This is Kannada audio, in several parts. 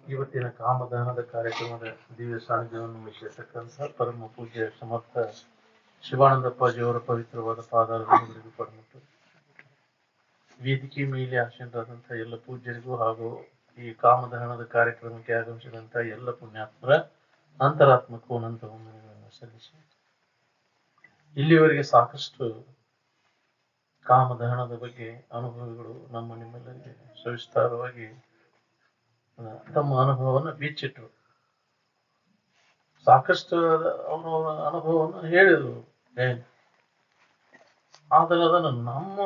ಇವತ್ತಿನ ಕಾಮದಾನದ ಕಾರ್ಯಕ್ರಮದ ದಿವ್ಯ ಸಾನ್ನಿಧ್ಯವನ್ನು ವಹಿಸಿರ್ತಕ್ಕಂಥ ಪರಮ ಪೂಜ್ಯ ಸಮರ್ಥ ಶಿವಾನಂದಪ್ಪಾಜಿಯವರ ಪವಿತ್ರವಾದ ಪಾದಾರವಿಂದಗಳಿಗೂ ಪರಮಟ್ಟು ವೇದಿಕೆ ಮೇಲೆ ಆಸೀನರಾದಂತಹ ಎಲ್ಲ ಪೂಜ್ಯರಿಗೂ ಹಾಗೂ ಈ ಕಾಮದಹನದ ಕಾರ್ಯಕ್ರಮಕ್ಕೆ ಆಗಮಿಸಿದಂತಹ ಎಲ್ಲ ಪುಣ್ಯಾತ್ಮರ ಅಂತರಾತ್ಮಕ್ಕೂ ಅನಂತ ವಂದನೆಗಳನ್ನು ಸಲ್ಲಿಸಿ ಇಲ್ಲಿವರೆಗೆ ಸಾಕಷ್ಟು ಕಾಮದಹನದ ಬಗ್ಗೆ ಅನುಭವಿಗಳು ನಮ್ಮ ನಿಮ್ಮೆಲ್ಲರಿಗೆ ಸವಿಸ್ತಾರವಾಗಿ ತಮ್ಮ ಅನುಭವವನ್ನು ಬಿಚ್ಚಿಟ್ರು. ಸಾಕಷ್ಟು ಅವರ ಅನುಭವವನ್ನು ಹೇಳಿದ್ರು. ಆದ್ರೆ ಅದನ್ನು ನಮ್ಮ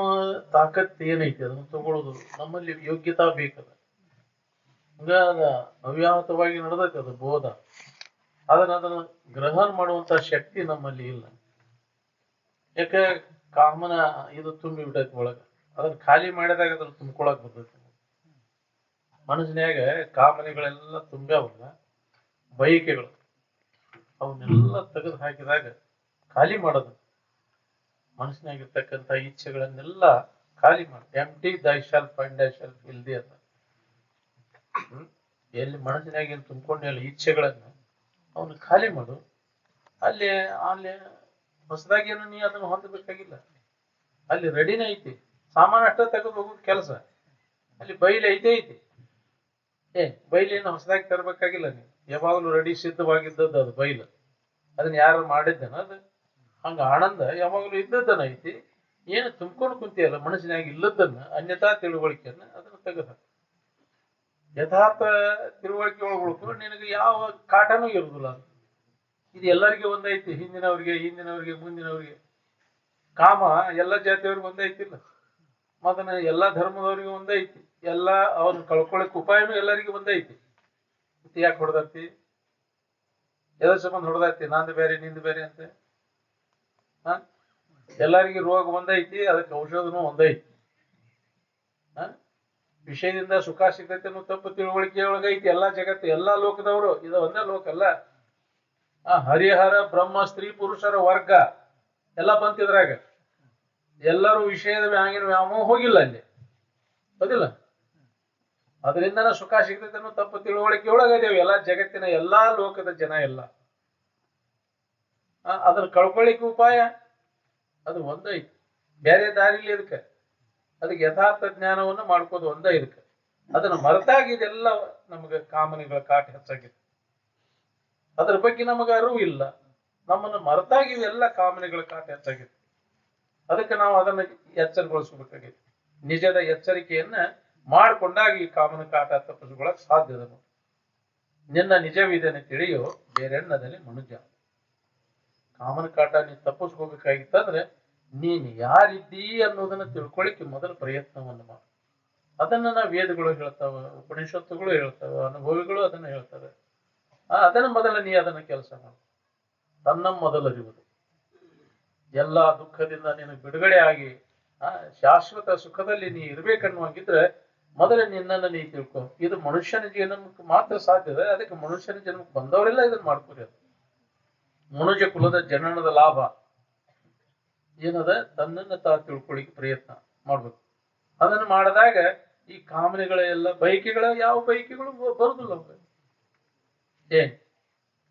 ತಾಕತ್ತು ಏನೈತಿ ಅದನ್ನು ತಗೊಳ್ಳೋದು ನಮ್ಮಲ್ಲಿ ಯೋಗ್ಯತಾ ಬೇಕದ. ಹಂಗ ಅದ ಅವ್ಯಾಹತವಾಗಿ ನಡೆದೈತೆ ಅದು ಬೋಧ. ಅದನ್ನ ಗ್ರಹಣ ಮಾಡುವಂತ ಶಕ್ತಿ ನಮ್ಮಲ್ಲಿ ಇಲ್ಲ. ಯಾಕೆ ಕಾಮನ ಇದು ತುಂಬಿ ಬಿಟ್ಟೈತಿ ಒಳಗ. ಅದನ್ನ ಖಾಲಿ ಮಾಡಿದಾಗ ಅದನ್ನ ತುಂಬ್ಕೊಳಕ್ ಬರ್ತೈತಿ. ಮನಸ್ಸಿನಾಗ ಕಾಮನೆಗಳೆಲ್ಲ ತುಂಬ್ಯಾವಲ್ಲ, ಬಯಕೆಗಳು ಅವನ್ನೆಲ್ಲ ತೆಗೆದು ಹಾಕಿದಾಗ ಖಾಲಿ ಮಾಡೋದು. ಮನಸ್ಸಿನಾಗಿರ್ತಕ್ಕಂಥ ಇಚ್ಛೆಗಳನ್ನೆಲ್ಲ ಖಾಲಿ ಮಾಡಿ. ಎಂಟಿ ದೈ ಶಾಲ್ ಫೈಂಡ್ ದೈ ಶಾಲ್ ಇಲ್ದಿ ಅಂತ. ಎಲ್ಲಿ ಮನಸ್ಸಿನಾಗ ಏನು ತುಂಬ್ಕೊಂಡೆಲ್ಲ ಇಚ್ಛೆಗಳನ್ನ ಅವನು ಖಾಲಿ ಮಾಡು. ಅಲ್ಲಿ ಅಲ್ಲಿ ಹೊಸದಾಗಿ ಏನು ನೀ ಅದನ್ನು ಹೊಂದಬೇಕಾಗಿಲ್ಲ. ಅಲ್ಲಿ ರೆಡಿನೇ ಐತಿ. ಸಾಮಾನು ಅಷ್ಟ ತೆಗೆದು ಹೋಗೋದು ಕೆಲಸ. ಅಲ್ಲಿ ಬೈಲಿ ಐತಿ. ಬೈಲೇನು ಹೊಸದಾಗಿ ತರಬೇಕಾಗಿಲ್ಲ. ನೀವು ಯಾವಾಗಲೂ ರೆಡಿ ಸಿದ್ಧವಾಗಿದ್ದದ್ದು ಅದು ಬೈಲು. ಅದನ್ನ ಯಾರು ಮಾಡಿದ್ದೇನ ಅದು ಹಂಗ ಆನಂದ ಯಾವಾಗಲೂ ಇದ್ದದ್ದನ್ನ ಐತಿ. ಏನು ತುಂಬ್ಕೊಂಡು ಕುಂತಿಯಲ್ಲ ಮನಸ್ಸಿನಾಗ ಇಲ್ಲದನ್ನ ಅನ್ಯತಾ ತಿಳುವಳಿಕೆಯನ್ನ ಅದನ್ನ ತೆಗೆದ ಯಥಾರ್ಥ ತಿಳುವಳಿಕೆ ಒಳಗೊಳ್ಕೊಂಡು ನಿನಗೆ ಯಾವ ಕಾಟನೂ ಇರುದಿಲ್ಲ. ಅದು ಇದು ಎಲ್ಲರಿಗೂ ಒಂದೈತಿ. ಹಿಂದಿನವ್ರಿಗೆ ಮುಂದಿನವ್ರಿಗೆ. ಕಾಮ ಎಲ್ಲ ಜಾತಿಯವ್ರಿಗೆ ಒಂದೈತಿಲ್ಲ. ಮದನ ಎಲ್ಲಾ ಧರ್ಮದವ್ರಿಗೆ ಒಂದೈತಿ. ಎಲ್ಲ ಅವನು ಕಳ್ಕೊಳಕ್ ಉಪಾಯನೂ ಎಲ್ಲರಿಗೂ ಒಂದೈತಿ. ಯಾಕೆ ಹೊಡೆದೈತಿ? ಎದ್ರ ಸಂಬಂಧ ಹೊಡೆದೈತಿ? ನಂದು ಬೇರೆ ನಿಂದು ಬೇರೆ ಅಂತ. ಎಲ್ಲರಿಗೂ ರೋಗ ಒಂದೈತಿ, ಅದಕ್ಕೆ ಔಷಧನೂ ಒಂದೈತಿ. ವಿಷಯದಿಂದ ಸುಖ ಸಿಗ್ತೈತೆ ಅನ್ನೋ ತಪ್ಪು ತಿಳುವಳಿಕೆ ಒಳಗೈತಿ ಎಲ್ಲಾ ಜಗತ್ತು, ಎಲ್ಲಾ ಲೋಕದವರು. ಇದು ಒಂದೇ ಲೋಕ ಅಲ್ಲ. ಹರಿಹರ ಬ್ರಹ್ಮ ಸ್ತ್ರೀ ಪುರುಷರ ವರ್ಗ ಎಲ್ಲ ಬಂತಿದ್ರಾಗ. ಎಲ್ಲರೂ ವಿಷಯದ ಹಂಗಿನ ವ್ಯಾಮೋಹ ಹೋಗಿಲ್ಲ ಅಲ್ಲಿ, ಹೌದಿಲ್ಲ? ಅದರಿಂದನ ಸುಖ ಸಿಗ್ತೈತೆ ಅನ್ನೋ ತಪ್ಪು ತಿಳುವಳಿಕೆ ಒಳಗಿದ್ದೇವೆ ಎಲ್ಲಾ ಜಗತ್ತಿನ ಎಲ್ಲಾ ಲೋಕದ ಜನ ಎಲ್ಲ. ಅದನ್ನ ಕಳ್ಕೊಳ್ಳಿಕ್ಕೆ ಉಪಾಯ ಅದು ಒಂದೈತಿ. ಬೇರೆ ದಾರಿಲಿ ಅದಕ್ಕೆ ಯಥಾರ್ಥ ಜ್ಞಾನವನ್ನು ಮಾಡ್ಕೋದು ಒಂದ ಇದಕ್ಕೆ. ಅದನ್ನ ಮರೆತಾಗಿದೆಲ್ಲ ನಮಗೆ ಕಾಮನೆಗಳ ಕಾಟ ಹೆಚ್ಚಾಗಿದೆ. ಅದ್ರ ಬಗ್ಗೆ ನಮಗೆ ಅರಿವು ಇಲ್ಲ. ನಮ್ಮನ್ನು ಮರೆತಾಗಿದೆಲ್ಲ ಕಾಮನೆಗಳ ಕಾಟ ಹೆಚ್ಚಾಗಿದೆ. ಅದಕ್ಕೆ ನಾವು ಅದನ್ನ ಎಚ್ಚರಗೊಳಿಸ್ಬೇಕಾಗಿದೆ. ನಿಜದ ಎಚ್ಚರಿಕೆಯನ್ನ ಮಾಡಿಕೊಂಡಾಗ ಈ ಕಾಮನ ಕಾಟ ತಪ್ಪಿಸ್ಕೊಳ್ಳಕ್ ಸಾಧ್ಯದ. ನಿನ್ನ ನಿಜವಿದೆನ ತಿಳಿಯೋ ಬೇರೆಣ್ಣದಲ್ಲಿ ಮನುಜ. ಕಾಮನ ಕಾಟ ನೀ ತಪ್ಪಿಸ್ಕೋಬೇಕಾಗಿತ್ತಂದ್ರೆ ನೀನ್ ಯಾರಿದ್ದೀ ಅನ್ನೋದನ್ನ ತಿಳ್ಕೊಳ್ಳಿಕ್ಕೆ ಮೊದಲ ಪ್ರಯತ್ನವನ್ನು ಮಾಡು. ಅದನ್ನ ವೇದಗಳು ಹೇಳ್ತಾವ, ಉಪನಿಷತ್ತುಗಳು ಹೇಳ್ತಾವ, ಅನುಭವಿಗಳು ಅದನ್ನ ಹೇಳ್ತವೆ. ಅದನ್ನ ಮೊದಲ ನೀ ಅದನ್ನ ಕೆಲಸ ಮಾಡು. ತನ್ನ ಮೊದಲರಿವುದು. ಎಲ್ಲಾ ದುಃಖದಿಂದ ನೀನು ಬಿಡುಗಡೆ ಆಗಿ ಶಾಶ್ವತ ಸುಖದಲ್ಲಿ ನೀ ಇರ್ಬೇಕನ್ನುವಾಗಿದ್ರೆ ಮೊದಲ ನಿನ್ನನ್ನು ನೀ ತಿಳ್ಕೊ. ಇದು ಮನುಷ್ಯನ ಜನ್ಮಕ್ಕೆ ಮಾತ್ರ ಸಾಧ್ಯದ. ಅದಕ್ಕೆ ಮನುಷ್ಯನ ಜನ್ಮಕ್ಕೆ ಬಂದವರೆಲ್ಲ ಇದನ್ನ ಮಾಡ್ಕೊರಿ. ಅದು ಮನುಜ ಕುಲದ ಜನನದ ಲಾಭ ಏನದ? ತನ್ನನ್ನು ತಿಳ್ಕೊಳ್ಳಿಕ್ಕೆ ಪ್ರಯತ್ನ ಮಾಡ್ಬೇಕು. ಅದನ್ನು ಮಾಡಿದಾಗ ಈ ಕಾಮನೆಗಳ ಎಲ್ಲ ಬಯಕೆಗಳ ಯಾವ ಬಯಕೆಗಳು ಬರುದಿಲ್ಲ.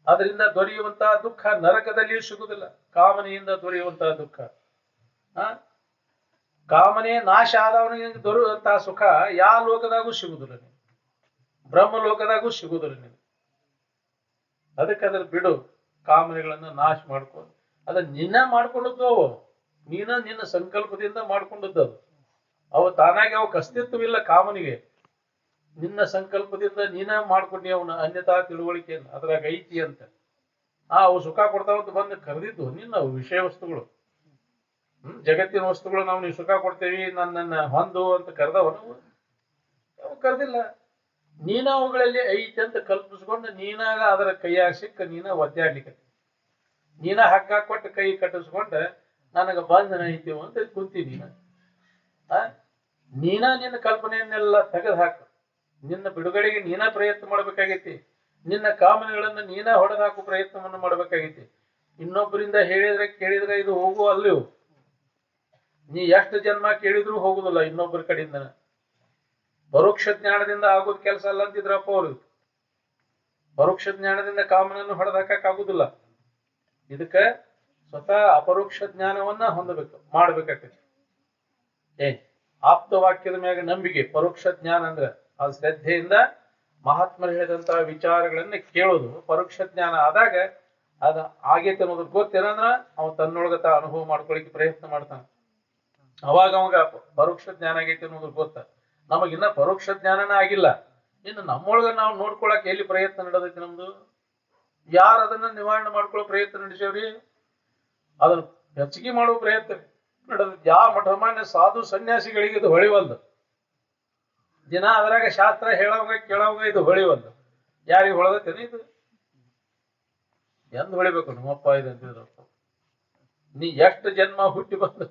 ಅದರಿಂದ ದೊರೆಯುವಂತಹ ದುಃಖ ನರಕದಲ್ಲಿಯೂ ಸಿಗುದಿಲ್ಲ. ಕಾಮನೆಯಿಂದ ದೊರೆಯುವಂತಹ ದುಃಖ, ಕಾಮನೆ ನಾಶ ಆದವನಿಗೆ ದೊರೆಯುವಂತಹ ಸುಖ ಯಾವ ಲೋಕದಾಗೂ ಸಿಗುದಿಲ್ಲ. ನೀವು ಬ್ರಹ್ಮ ಲೋಕದಾಗೂ ಸಿಗುದಿಲ್ಲ. ನೀವು ಅದಕ್ಕೆ ಅದ್ರ ಬಿಡು. ಕಾಮನೆಗಳನ್ನ ನಾಶ ಮಾಡ್ಕೊಂಡು ಅದನ್ನ ನಿನ್ನ ಮಾಡ್ಕೊಂಡದ್ದು ಅವು. ನಿನ್ನ ಸಂಕಲ್ಪದಿಂದ ಮಾಡ್ಕೊಂಡದ್ದು ಅದು. ಅವು ತಾನಾಗಿ ಅವಕ್ಕೆ ಅಸ್ತಿತ್ವವಿಲ್ಲ ಕಾಮನಿಗೆ. ನಿನ್ನ ಸಂಕಲ್ಪದಿಂದ ನೀನ ಮಾಡ್ಕೊಂಡಿ ಅವನ ಅನ್ಯತಾ ತಿಳುವಳಿಕೆಯನ್ನು. ಅದ್ರಾಗ ಐತಿ ಅಂತ ಅವು ಸುಖ ಕೊಡ್ತಾವಂತ ಬಂದು ಕರೆದಿದ್ದು ನಿನ್ನ ವಿಷಯ ವಸ್ತುಗಳು. ಜಗತ್ತಿನ ವಸ್ತುಗಳು ನಾವು ನೀವು ಸುಖ ಕೊಡ್ತೇವಿ ನನ್ನ ಹೊಂದು ಅಂತ ಕರೆದವನು ಅವು ಕರೆದಿಲ್ಲ. ನೀನ ಅವುಗಳಲ್ಲಿ ಐತಿ ಅಂತ ಕಲ್ಪಿಸ್ಕೊಂಡು ನೀನಾಗ ಅದರ ಕೈಯಾಗ ಸಿಕ್ಕ ನೀನ ಒದ್ದಾಡ್ಲಿಕ್ಕೆ, ನೀನ ಹಗ್ಗ ಕೊಟ್ಟು ಕೈ ಕಟ್ಟಿಸ್ಕೊಂಡ ನನಗ ಬಂಧನ ಐತಿವ ಅಂತ ಕುಂತಿ. ನೀನ ನಿನ್ನ ಕಲ್ಪನೆಯನ್ನೆಲ್ಲ ತೆಗೆದು ಹಾಕು. ನಿನ್ನ ಬಿಡುಗಡೆಗೆ ನೀನ ಪ್ರಯತ್ನ ಮಾಡ್ಬೇಕಾಗೈತಿ. ನಿನ್ನ ಕಾಮನೆಗಳನ್ನ ನೀನ ಹೊಡೆದು ಹಾಕೋ ಪ್ರಯತ್ನವನ್ನು ಮಾಡ್ಬೇಕಾಗೈತಿ. ಇನ್ನೊಬ್ಬರಿಂದ ಹೇಳಿದ್ರೆ ಕೇಳಿದ್ರೆ ಇದು ಹೋಗುವ ಅಲ್ಲಿವು. ನೀ ಎಷ್ಟು ಜನ್ಮ ಕೇಳಿದ್ರು ಹೋಗುದಿಲ್ಲ ಇನ್ನೊಬ್ಬರ ಕಡೆಯಿಂದ. ಪರೋಕ್ಷ ಜ್ಞಾನದಿಂದ ಆಗೋದ್ ಕೆಲಸ ಅಲ್ಲ ಅಂತಿದ್ರಪ್ಪ ಅವ್ರು. ಪರೋಕ್ಷ ಜ್ಞಾನದಿಂದ ಕಾಮನನ್ನು ಹೊಡೆದಾಕಾಗುದಿಲ್ಲ. ಇದಕ್ಕ ಸ್ವತಃ ಅಪರೋಕ್ಷ ಜ್ಞಾನವನ್ನ ಹೊಂದಬೇಕು, ಮಾಡ್ಬೇಕಾಗ್ತೈತಿ. ಆಪ್ತ ವಾಕ್ಯದ ಮ್ಯಾಗ ನಂಬಿಕೆ ಪರೋಕ್ಷ ಜ್ಞಾನ ಅಂದ್ರೆ ಅದು ಶ್ರದ್ಧೆಯಿಂದ ಮಹಾತ್ಮರು ಹೇಳಿದಂತಹ ವಿಚಾರಗಳನ್ನ ಕೇಳೋದು ಪರೋಕ್ಷ ಜ್ಞಾನ ಆದಾಗ ಅದ ಆಗೈತೆ ಅನ್ನೋದು ಗೊತ್ತೇನಂದ್ರ ಅವ ತನ್ನೊಳಗತ ಅನುಭವ ಮಾಡ್ಕೊಳಿಕ್ಕೆ ಪ್ರಯತ್ನ ಮಾಡ್ತಾನ. ಅವಾಗ ಅವಾಗ ಪರೋಕ್ಷ ಜ್ಞಾನ ಆಗೈತೆ ಅನ್ನೋದು ಗೊತ್ತ. ನಮಗಿನ್ನ ಪರೋಕ್ಷ ಜ್ಞಾನನ ಆಗಿಲ್ಲ, ಇನ್ನು ನಮ್ಮೊಳಗ ನಾವು ನೋಡ್ಕೊಳಕ್ ಎಲ್ಲಿ ಪ್ರಯತ್ನ ನಡೆದೈತಿ ನಮ್ದು? ಯಾರು ಅದನ್ನ ನಿವಾರಣೆ ಮಾಡ್ಕೊಳ್ಳೋ ಪ್ರಯತ್ನ ನಡೆಸೇವ್ರಿ? ಅದನ್ನ ಹೆಚ್ಚಿಗೆ ಮಾಡುವ ಪ್ರಯತ್ನ ನಡೆದೈತಿ. ಯಾವ ಮಠಮಾನ್ಯ ಸಾಧು ಸನ್ಯಾಸಿಗಳಿಗೆ ಇದು ಹೊಳಿವಲ್ದು. ದಿನ ಅದರಾಗ ಶಾಸ್ತ್ರ ಹೇಳೋವಾಗ ಕೇಳೋವಾಗ ಇದು ಹೊಳಿವಲ್ದು. ಯಾರಿಗೆ ಹೊಳದೈತೇನೆ ಇದು? ಎಂದ್ ಹೊಳಿಬೇಕು? ನಮ್ಮಪ್ಪ ಇದು ಅಂತಿದ್ರು. ನೀ ಎಷ್ಟು ಜನ್ಮ ಹುಟ್ಟಿ ಬಂದು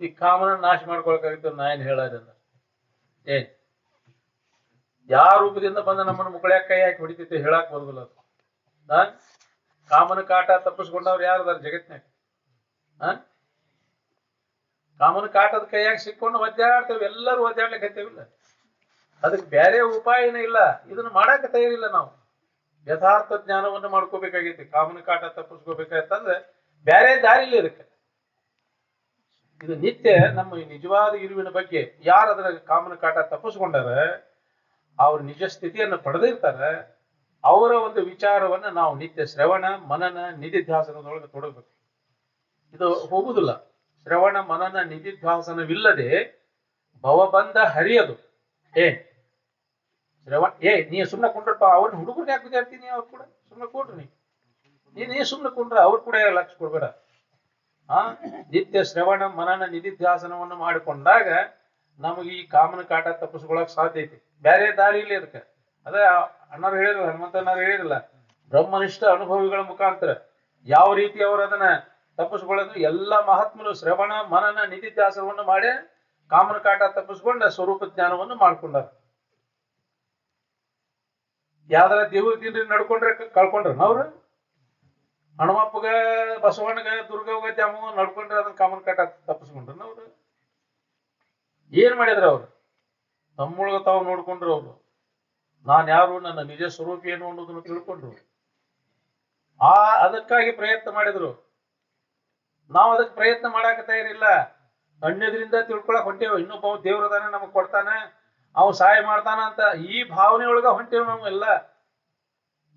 ಈ ಕಾಮನ ನಾಶ ಮಾಡ್ಕೊಳಕಾಗಿತ್ತು ನಾ ಏನ್ ಹೇಳೋದನ್ನ? ಏನ್ ಯಾವ ರೂಪದಿಂದ ಬಂದ ನಮ್ಮನ್ನು ಮುಕ್ಕಳ್ಯಾಕ ಕೈ ಹಾಕಿ ಹೊಡಿತೈತಿ ಹೇಳಕ್ ಬರುದಿಲ್ಲ. ಕಾಮನ ಕಾಟ ತಪ್ಪಿಸ್ಕೊಂಡವ್ರು ಯಾರದಾರ ಜಗತ್ನಾಗ? ಕಾಮನ ಕಾಟದ ಕೈಯಾಗಿ ಸಿಕ್ಕೊಂಡು ಒದ್ದಾಡ್ತೇವೆ, ಎಲ್ಲರೂ ಒದ್ದಾಡ್ಲಿಕ್ಕೆ ಹತ್ತೇವಿಲ್ಲ. ಅದಕ್ಕೆ ಬೇರೆ ಉಪಾಯನೇ ಇಲ್ಲ. ಇದನ್ನ ಮಾಡಾಕ ತಯಾರಿಲ್ಲ ನಾವು. ಯಥಾರ್ಥ ಜ್ಞಾನವನ್ನು ಮಾಡ್ಕೋಬೇಕಾಗೈತಿ. ಕಾಮನ ಕಾಟ ತಪ್ಪಿಸ್ಕೋಬೇಕಂತಂದ್ರೆ ಬೇರೆ ದಾರಿಲಿ ಇದಕ್ಕೆ. ಇದು ನಿತ್ಯ ನಮ್ಮ ನಿಜವಾದ ಇರುವಿನ ಬಗ್ಗೆ ಯಾರು ಅದರ ಕಾಮನ ಕಾಟ ತಪ್ಪಿಸ್ಕೊಂಡಾರ, ಅವ್ರ ನಿಜ ಸ್ಥಿತಿಯನ್ನು ಪಡೆದಿರ್ತಾರ, ಅವರ ಒಂದು ವಿಚಾರವನ್ನ ನಾವು ನಿತ್ಯ ಶ್ರವಣ ಮನನ ನಿಧಿಧ್ಯಾಸನದೊಳಗೆ ತೊಡಗಬೇಕು. ಇದು ಹೋಗುದಿಲ್ಲ. ಶ್ರವಣ ಮನನ ನಿಧಿಧ್ಯಾಸನವಿಲ್ಲದೆ ಭವಬಂಧ ಹರಿಯದು. ಶ್ರವಣ ನೀ ಸುಮ್ಮನೆ ಕುಂಡ್ರಪ್ಪ, ಅವ್ರನ್ನ ಹುಡುಗರ್ನ ಯಾಕೆ ವಿದ್ಯಾರ್ಥಿನಿ? ಅವ್ರು ಕೂಡ ಸುಮ್ಮನೆ ಕೊಡ್ರಿ. ನೀ ಸುಮ್ಮನೆ ಕುಂಡ್ರ, ಅವ್ರು ಕೂಡ ಲಕ್ಷ ಕೊಡ್ಬೇಡ. ನಿತ್ಯ ಶ್ರವಣ ಮನನ ನಿಧಿಧ್ಯಾಸನವನ್ನು ಮಾಡಿಕೊಂಡಾಗ ನಮಗೆ ಈ ಕಾಮನ ಕಾಟ ತಪ್ಪಿಸ್ಕೊಳಕ್ ಸಾಧ್ಯ ಐತಿ. ಬೇರೆ ದಾರಿ ಇಲ್ಲ ಇದಕ್ಕೆ. ಅದೇ ಅಣ್ಣವ್ರು ಹೇಳಿರಲ್ಲ, ಹನುಮಂತಣ್ಣವ್ರು ಹೇಳಿರಲ್ಲ, ಬ್ರಹ್ಮನಿಷ್ಠ ಅನುಭವಿಗಳ ಮುಖಾಂತರ ಯಾವ ರೀತಿ ಅವರು ಅದನ್ನ ತಪ್ಪಿಸ್ಕೊಳ್ಳೋದು. ಎಲ್ಲ ಮಹಾತ್ಮರು ಶ್ರವಣ ಮನನ ನಿಧಿಧ್ಯಾಸನವನ್ನು ಮಾಡಿ ಕಾಮನ ಕಾಟ ತಪ್ಪಿಸ್ಕೊಂಡ ಸ್ವರೂಪ ಜ್ಞಾನವನ್ನು ಮಾಡ್ಕೊಂಡಾರ. ಯಾವ್ದಾರ ದೇವ್ರ ತಿಂಡ್ರಿ ನಡ್ಕೊಂಡ್ರೆ ಕಳ್ಕೊಂಡ್ರ ಅವ್ರು? ಹನುಮಪ್ಪಗ ಬಸವಣ್ಣಗ ದುರ್ಗವ್ಗ ದ್ಯಾಮವ್ವ ನಡ್ಕೊಂಡ್ರೆ ಅದನ್ನ ಕಾಮನ ಕಾಟ ತಪ್ಪಿಸ್ಕೊಂಡ್ರ ಅವ್ರು? ಏನ್ ಮಾಡಿದ್ರ ಅವ್ರು? ತಮ್ಮೊಳಗ ತಾವು ನೋಡ್ಕೊಂಡ್ರು. ಅವ್ರು ನಾನ್ ಯಾರು, ನನ್ನ ನಿಜ ಸ್ವರೂಪ ಏನು ಅನ್ನೋದನ್ನು ತಿಳ್ಕೊಂಡ್ರು. ಅದಕ್ಕಾಗಿ ಪ್ರಯತ್ನ ಮಾಡಿದ್ರು. ನಾವು ಅದಕ್ಕೆ ಪ್ರಯತ್ನ ಮಾಡಾಕ ತಯಾರಿಲ್ಲ. ಅನ್ಯದ್ರಿಂದ ತಿಳ್ಕೊಳಕ್ ಹೊಂಟೇವ. ಇನ್ನೊಬ್ಬ ದೇವ್ರದಾನ ನಮಗ್ ಕೊಡ್ತಾನ, ಅವ್ ಸಹಾಯ ಮಾಡ್ತಾನ ಅಂತ ಈ ಭಾವನೆಯೊಳಗ ಹೊಂಟೇವ್ ನಾವೆಲ್ಲ.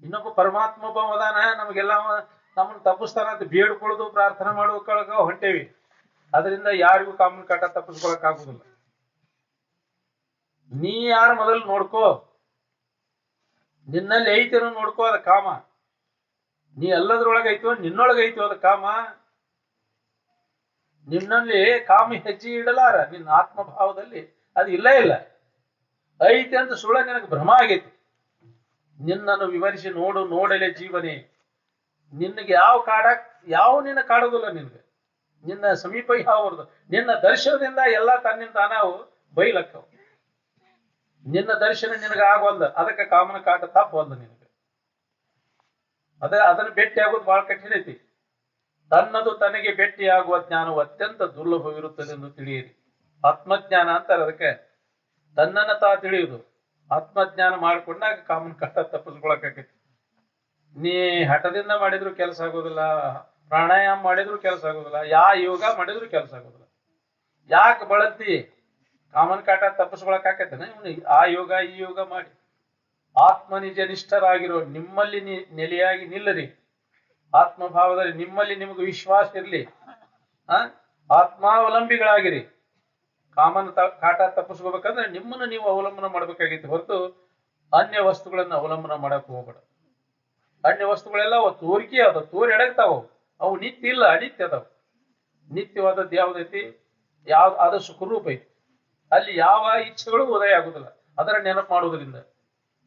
ಇನ್ನೊಬ್ಬ ಪರಮಾತ್ಮ ಒಬ್ಬ ಅದಾನ, ನಮಗೆಲ್ಲ ನಮ್ಮನ್ನ ತಪ್ಪಿಸ್ತಾನ ಅಂತ ಬೇಡ್ಕೊಳ್ಳೋದು ಪ್ರಾರ್ಥನೆ ಮಾಡೋಕೊಳಗ ಹೊಂಟೇವಿ. ಅದರಿಂದ ಯಾರಿಗೂ ಕಾಮನ ಕಾಟ ತಪ್ಪಿಸ್ಕೊಳಕ್ ಆಗುದಿಲ್ಲ. ನೀ ಯಾರು ಮೊದಲು ನೋಡ್ಕೋ, ನಿನ್ನಲ್ಲಿ ಐತೇನೋ ನೋಡ್ಕೋ. ಅದ ಕಾಮ ನೀ ಎಲ್ಲದ್ರೊಳಗ ಐತೋ, ನಿನ್ನೊಳಗ ಐತೋ ಅದ ಕಾಮ. ನಿನ್ನಲ್ಲಿ ಕಾಮ ಹೆಜ್ಜೆ ಇಡಲಾರ. ನಿನ್ನ ಆತ್ಮಭಾವದಲ್ಲಿ ಅದು ಇಲ್ಲೇ ಇಲ್ಲ. ಐತೆ ಅಂತ ಸುಳ್ಳ ನಿನಗೆ ಭ್ರಮ ಆಗೈತಿ. ನಿನ್ನನ್ನು ವಿವರಿಸಿ ನೋಡು ನೋಡಲೆ ಜೀವನೇ. ನಿನಗೆ ಯಾವ ನಿನ್ನ ಕಾಡೋದಿಲ್ಲ. ನಿನ್ಗೆ ನಿನ್ನ ಸಮೀಪ ಯಾವ್ದು? ನಿನ್ನ ದರ್ಶನದಿಂದ ಎಲ್ಲ ತನ್ನಿಂದ ತಾನಾವು ಬೈಲಕ್ಕವು. ನಿನ್ನ ದರ್ಶನ ನಿನಗ ಆಗವಲ್ದ, ಅದಕ್ಕೆ ಕಾಮನ ಕಾಟ ತಪ್ಪವಲ್ದ ನಿನಗೆ. ಅದನ್ನ ಭೇಟಿ ಆಗೋದು ಬಹಳ ಕಠಿಣ ಐತಿ. ತನ್ನದು ತನಗೆ ಭೇಟಿಯಾಗುವ ಜ್ಞಾನವು ಅತ್ಯಂತ ದುರ್ಲಭವಿರುತ್ತದೆ ಎಂದು ತಿಳಿಯಿರಿ. ಆತ್ಮಜ್ಞಾನ ಅಂತಾರೆ ಅದಕ್ಕೆ. ತನ್ನನ್ನ ತಾ ತಿಳಿಯುವುದು. ಆತ್ಮಜ್ಞಾನ ಮಾಡಿಕೊಂಡಾಗ ಕಾಮನ ಕಾಟ ತಪ್ಪಿಸ್ಕೊಳಕೈತಿ. ನೀ ಹಠದಿಂದ ಮಾಡಿದ್ರು ಕೆಲಸ ಆಗೋದಿಲ್ಲ, ಪ್ರಾಣಾಯಾಮ ಮಾಡಿದ್ರು ಕೆಲಸ ಆಗೋದಿಲ್ಲ, ಯೋಗ ಮಾಡಿದ್ರು ಕೆಲಸ ಆಗೋದಿಲ್ಲ. ಯಾಕೆ ಬಳಲ್ತಿ? ಕಾಮನ ಕಾಟ ತಪ್ಪಿಸ್ಕೊಳಕಾಕೈತೇನೆ ಇವನು. ಆ ಯೋಗ ಈ ಯೋಗ ಮಾಡಿ ಆತ್ಮ ನಿಜ ನಿಷ್ಠರಾಗಿರೋ ನಿಮ್ಮಲ್ಲಿ ನೆಲೆಯಾಗಿ ನಿಲ್ಲರಿ. ಆತ್ಮಭಾವದಲ್ಲಿ ನಿಮ್ಮಲ್ಲಿ ನಿಮಗೆ ವಿಶ್ವಾಸ ಇರ್ಲಿ. ಆತ್ಮಾವಲಂಬಿಗಳಾಗಿರಿ. ಕಾಮನ ಕಾಟ ತಪ್ಪಿಸ್ಕೋಬೇಕಂದ್ರೆ ನಿಮ್ಮನ್ನು ನೀವು ಅವಲಂಬನ ಮಾಡ್ಬೇಕಾಗಿತ್ತು ಹೊರತು ಅನ್ಯ ವಸ್ತುಗಳನ್ನ ಅವಲಂಬನ ಮಾಡಕ್ ಹೋಗ್ಬೇಡ. ಅನ್ಯ ವಸ್ತುಗಳೆಲ್ಲ ತೋರಿಕೆ ಅದ, ತೋರಿ ಎಡಗ್ತಾವ. ಅವು ನಿತ್ಯ ಇಲ್ಲ, ಅನಿತ್ಯ ಅದಾವ. ನಿತ್ಯವಾದದ್ದು ಯಾವ್ದೈತಿ? ಅದು ಸುಖರೂಪ ಐತಿ. ಅಲ್ಲಿ ಯಾವ ಇಚ್ಛೆಗಳು ಉದಯ ಆಗುದಿಲ್ಲ. ಅದರ ನೆನಪು ಮಾಡುವುದರಿಂದ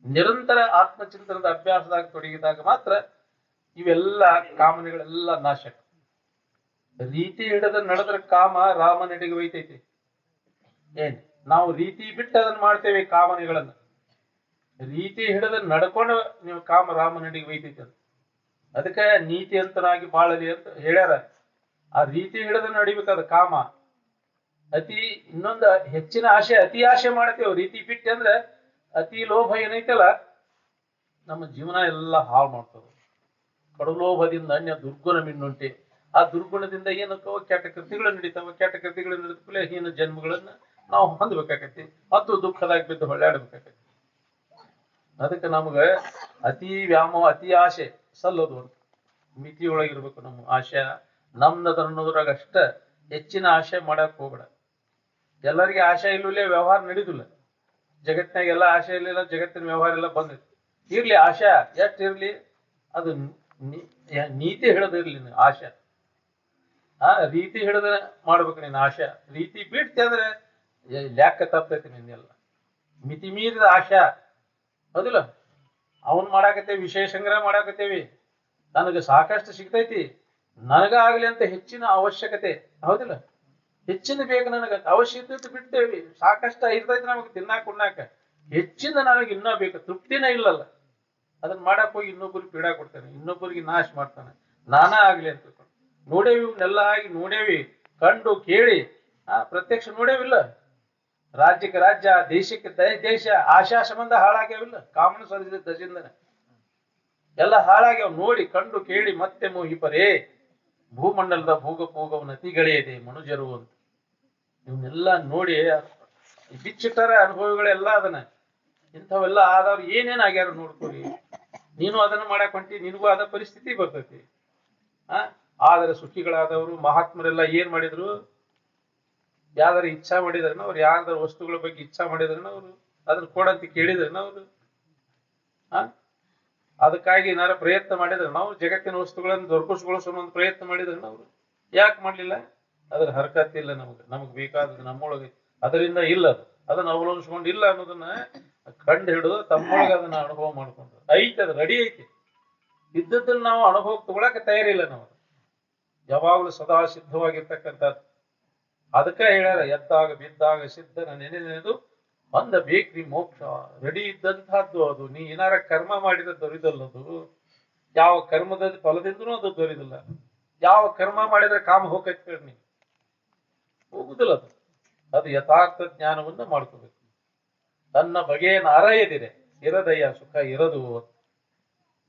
ನಿರಂತರ ಆತ್ಮಚಿಂತನದ ಅಭ್ಯಾಸದಾಗ ತೊಡಗಿದಾಗ ಮಾತ್ರ ಇವೆಲ್ಲ ಕಾಮನೆಗಳೆಲ್ಲ ನಾಶ. ರೀತಿ ಹಿಡದ ನಡೆದ್ರ ಕಾಮ ರಾಮನೆಡೆಗೆ ಒಯ್ತೈತಿ. ನಾವು ರೀತಿ ಬಿಟ್ಟು ಅದನ್ನ ಮಾಡ್ತೇವೆ. ಕಾಮನೆಗಳನ್ನ ರೀತಿ ಹಿಡದ ನಡ್ಕೊಂಡು ನೀವು ಕಾಮ ರಾಮನೆಡೆಗೆ ಒಯ್ತೈತಿ ಅಂತ. ಅದಕ್ಕೆ ನೀತಿ ಅಂತನಾಗಿ ಬಾಳಲಿ ಅಂತ ಹೇಳ್ಯಾರ. ಆ ರೀತಿ ಹಿಡದ ನಡಿಬೇಕಾದ ಕಾಮ. ಇನ್ನೊಂದು ಹೆಚ್ಚಿನ ಆಸೆ, ಅತಿ ಆಸೆ ಮಾಡ್ತೇವೆ. ರೀತಿ ಬಿಟ್ಟು ಅಂದ್ರೆ ಅತಿ ಲೋಭ ಏನೈತಲ್ಲ, ನಮ್ಮ ಜೀವನ ಎಲ್ಲ ಹಾಳು ಮಾಡ್ತದೆ. ಕಡಲೋಭದಿಂದ ಅನ್ಯ ದುರ್ಗುಣ ಮಿನ್ನುಂಟೆ. ಆ ದುರ್ಗುಣದಿಂದ ಏನಕ್ಕೋ ಕೆಟ್ಟ ಕೃತಿಗಳು ನಡೀತಾವ. ಕೆಟ್ಟ ಕೃತಿಗಳು ನಡೆದ ಕೂಡಲೇ ಹೀನ ಜನ್ಮಗಳನ್ನ ನಾವು ಹೊಂದಬೇಕಾಗತಿ. ಮತ್ತು ದುಃಖದಾಗ ಬಿದ್ದು ಹೊಳ್ಯಾಡ್ಬೇಕಾಗತಿ. ಅದಕ್ಕೆ ನಮ್ಗ ಅತಿ ವ್ಯಾಮೋಹ, ಅತಿ ಆಸೆ ಸಲ್ಲೋದು ಅಂತ. ಮಿತಿಯೊಳಗಿರ್ಬೇಕು ನಮ್ಮ ಆಶೆ. ನಮ್ನದ ಅನ್ನೋದ್ರಾಗ ಅಷ್ಟ ಹೆಚ್ಚಿನ ಆಶೆ ಮಾಡಕ್ ಹೋಗ್ಬೇಡ. ಎಲ್ಲರಿಗೆ ಆಶೆ ಇಲ್ಲೇ ವ್ಯವಹಾರ ನಡೀದಿಲ್ಲ. ಜಗತ್ತಿನಾಗ ಎಲ್ಲ ಆಶೆ ಇರ್ಲಿಲ್ಲ, ಜಗತ್ತಿನ ವ್ಯವಹಾರ ಎಲ್ಲ ಬಂದೈತಿ. ಇರ್ಲಿ ಆಶಾ ಎಷ್ಟ್ ಇರ್ಲಿ, ಅದು ನೀತಿ ಹಿಡದಿರ್ಲಿ ಆಶಾ. ರೀತಿ ಹಿಡದ ಮಾಡ್ಬೇಕು ನೀನ್ ಆಶಾ. ರೀತಿ ಬಿಡ್ತಿ ಅಂದ್ರೆ ಲ್ಯಾಕ ತಪ್ಪೈತಿ ನಿನ್ನೆಲ್ಲ. ಮಿತಿ ಮೀರಿದ ಆಶಾ ಹೌದಿಲ್ಲ. ಅವನ್ ಮಾಡಾಕತ್ತೇವಿ, ವಿಷಯ ಸಂಗ್ರಹ ಮಾಡಾಕತ್ತೇವಿ, ನನಗೆ ಸಾಕಷ್ಟು ಸಿಗ್ತೈತಿ, ನನಗ ಆಗ್ಲಿ ಅಂತ ಹೆಚ್ಚಿನ ಅವಶ್ಯಕತೆ ಹೌದಿಲ್ಲ. ಹೆಚ್ಚಿನ ಬೇಕು ನನಗ ಅವಶ್ಯಕತೆ ಬಿಡ್ತೇವಿ. ಸಾಕಷ್ಟು ಇರ್ತೈತಿ ನಮಗ್ ತಿನ್ನಾಕ ಉಣ್ಣಾಕ. ಹೆಚ್ಚಿನ ನನಗೆ ಇನ್ನೂ ಬೇಕು, ತೃಪ್ತಿನೇ ಇಲ್ಲಲ್ಲ. ಅದನ್ನ ಮಾಡಕ್ ಹೋಗಿ ಇನ್ನೊಬ್ಬರಿಗೆ ಪೀಡಾ ಕೊಡ್ತಾನೆ, ಇನ್ನೊಬ್ಬರಿಗೆ ನಾಶ ಮಾಡ್ತಾನೆ. ನಾನಾ ಆಗ್ಲಿ ಅಂತ ನೋಡೇವಿ. ಇವನ್ನೆಲ್ಲ ಆಗಿ ನೋಡೇವಿ, ಕಂಡು ಕೇಳಿ ಪ್ರತ್ಯಕ್ಷ ನೋಡೇವಿಲ್ಲ. ರಾಜ್ಯಕ್ಕೆ ರಾಜ್ಯ, ದೇಶಕ್ಕೆ ದೇಶ, ಆಶಾ ಸಂಬಂಧ ಹಾಳಾಗ್ಯಾವಿಲ್ಲ. ಕಾಮನ ಸರಿಸಿದ ದಶಿಂದನೆ ಎಲ್ಲ ಹಾಳಾಗ್ಯಾವ. ನೋಡಿ ಕಂಡು ಕೇಳಿ ಮತ್ತೆ ಮೋಹಿಪರೇ, ಭೂಮಂಡಲದ ಭೂಗಪೂಗವ ನತಿಗಳೇ ಇದೆ ಮನುಜರು ಅಂತ. ಇವನ್ನೆಲ್ಲ ನೋಡಿ ಬಿಚ್ಚಿಟ್ಟರ ಅನುಭವಿಗಳೆಲ್ಲ ಅದನ್ನ. ಇಂಥವೆಲ್ಲ ಆದವ್ರು ಏನೇನ್ ಆಗ್ಯಾರ ನೋಡ್ಕೊರಿ. ನೀನು ಅದನ್ನ ಮಾಡಕ್ ಹೊಂಟಿ, ನಿನಗೂ ಅದ ಪರಿಸ್ಥಿತಿ ಬರ್ತೈತಿ. ಆದರೆ ಸುಖಿಗಳಾದವರು ಮಹಾತ್ಮರೆಲ್ಲ ಏನ್ ಮಾಡಿದ್ರು? ಯಾವ್ದಾರ ಇಚ್ಛಾ ಮಾಡಿದ್ರನ ಅವ್ರು, ಯಾವ್ದಾರ ವಸ್ತುಗಳ ಬಗ್ಗೆ ಇಚ್ಛಾ ಮಾಡಿದ್ರನ ಅವ್ರು, ಅದನ್ನ ಕೊಡಂತ ಕೇಳಿದ್ರನ ಅವ್ರು, ಅದಕ್ಕಾಗಿ ಏನಾರ ಪ್ರಯತ್ನ ಮಾಡಿದ್ರ ನಾವು ಜಗತ್ತಿನ ವಸ್ತುಗಳನ್ನು ದೊರಕಿಸ್ಕೊಳ್ಳೋ ಪ್ರಯತ್ನ ಮಾಡಿದ್ರ ಅವ್ರು? ಯಾಕೆ ಮಾಡ್ಲಿಲ್ಲ? ಅದ್ರ ಹರಕತ್ತಿಲ್ಲ ನಮ್ಗೆ. ನಮಗ್ ಬೇಕಾದದ್ದು ನಮ್ಮೊಳಗೆ ಅದರಿಂದ ಇಲ್ಲ. ಅದನ್ನ ಅವಲಂಬಿಸ್ಕೊಂಡು ಇಲ್ಲ ಅನ್ನೋದನ್ನ ಕಂಡು ಹಿಡಿದು ತಮ್ಮೊಳಗೆ ಅದನ್ನ ಅನುಭವ ಮಾಡ್ಕೊಂಡ್ರು. ಐತಿ, ಅದು ರೆಡಿ ಐತಿ. ಇದ್ದದ್ದನ್ನ ನಾವು ಅನುಭವ ತಗೊಳಕ್ಕೆ ತಯಾರಿಲ್ಲ ನಾವು. ಯಾವಾಗಲೂ ಸದಾ ಸಿದ್ಧವಾಗಿರ್ತಕ್ಕಂಥದ್ದು. ಅದಕ್ಕೆ ಹೇಳ್ಯಾರ, ಎದ್ದಾಗ ಬಿದ್ದಾಗ ಸಿದ್ಧನ ನೆನೆದು ಬಂದ ಬೇಕ್ರಿ ಮೋಕ್ಷ. ರೆಡಿ ಇದ್ದಂತಹದ್ದು ಅದು. ನೀ ಏನಾರ ಕರ್ಮ ಮಾಡಿದ ದೊರೆದಲ್ಲದು. ಯಾವ ಕರ್ಮದ ಫಲದಿಂದನೂ ಅದು ದೊರೆದಿಲ್ಲ. ಯಾವ ಕರ್ಮ ಮಾಡಿದ್ರೆ ಕಾಮ ಹೋಗೈತಿ ನೀ ಹೋಗುದಿಲ್ಲ. ಅದು ಅದು ಯಥಾರ್ಥ ಜ್ಞಾನವನ್ನು ಮಾಡ್ಕೋಬೇಕು. ತನ್ನ ಬಗೆಯನ್ನು ಅರಯದಿರೆ ಇರದಯ್ಯ ಸುಖ ಇರದು.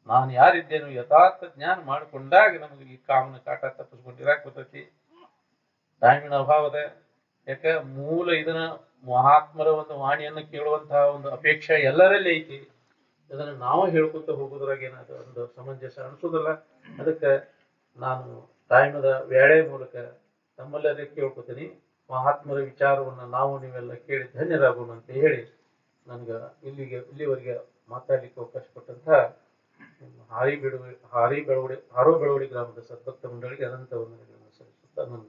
ನಾನು ಯಾರಿದ್ದೇನು ಯಥಾರ್ಥ ಜ್ಞಾನ ಮಾಡಿಕೊಂಡಾಗ ನಮಗೆ ಈ ಕಾಮನ ಕಾಟ ತಪ್ಪಿಸ್ಕೊಂಡಿರಾಕ್ ಬರ್ತೈತಿ. ಟೈಮಿನ ಅಭಾವದ ಯಾಕೆ ಮೂಲ ಇದನ್ನ ಮಹಾತ್ಮರ ಒಂದು ವಾಣಿಯನ್ನು ಕೇಳುವಂತಹ ಒಂದು ಅಪೇಕ್ಷೆ ಎಲ್ಲರಲ್ಲಿ ಐತಿ. ಇದನ್ನ ನಾವು ಹೇಳ್ಕೊತ ಹೋಗೋದ್ರಾಗ ಏನಾದ್ರು ಒಂದು ಸಮಂಜಸ ಅನ್ಸೋದಿಲ್ಲ. ಅದಕ್ಕೆ ನಾನು ಟೈಮದ ವೇಳೆ ಮೂಲಕ ತಮ್ಮೆಲ್ಲರಿಗೆ ಕೇಳ್ಕೊತೀನಿ, ಮಹಾತ್ಮರ ವಿಚಾರವನ್ನ ನಾವು ನೀವೆಲ್ಲ ಕೇಳಿ ಧನ್ಯರಾಗೋಣ ಅಂತ ಹೇಳಿ ನನ್ಗೆ ಇಲ್ಲಿವರೆಗೆ ಮಾತಾಡ್ಲಿಕ್ಕೆ ಅವಕಾಶ ಕೊಟ್ಟಂತ ಹಾರೋ ಬೆಳವಡಿ ಗ್ರಾಮದ ಸದ್ಭಕ್ತ ಮಂಡಳಿಗೆ ಅನಂತ ವಂದನೆಗಳನ್ನು ಸಲ್ಲಿಸುತ್ತಾ ನನ್ನ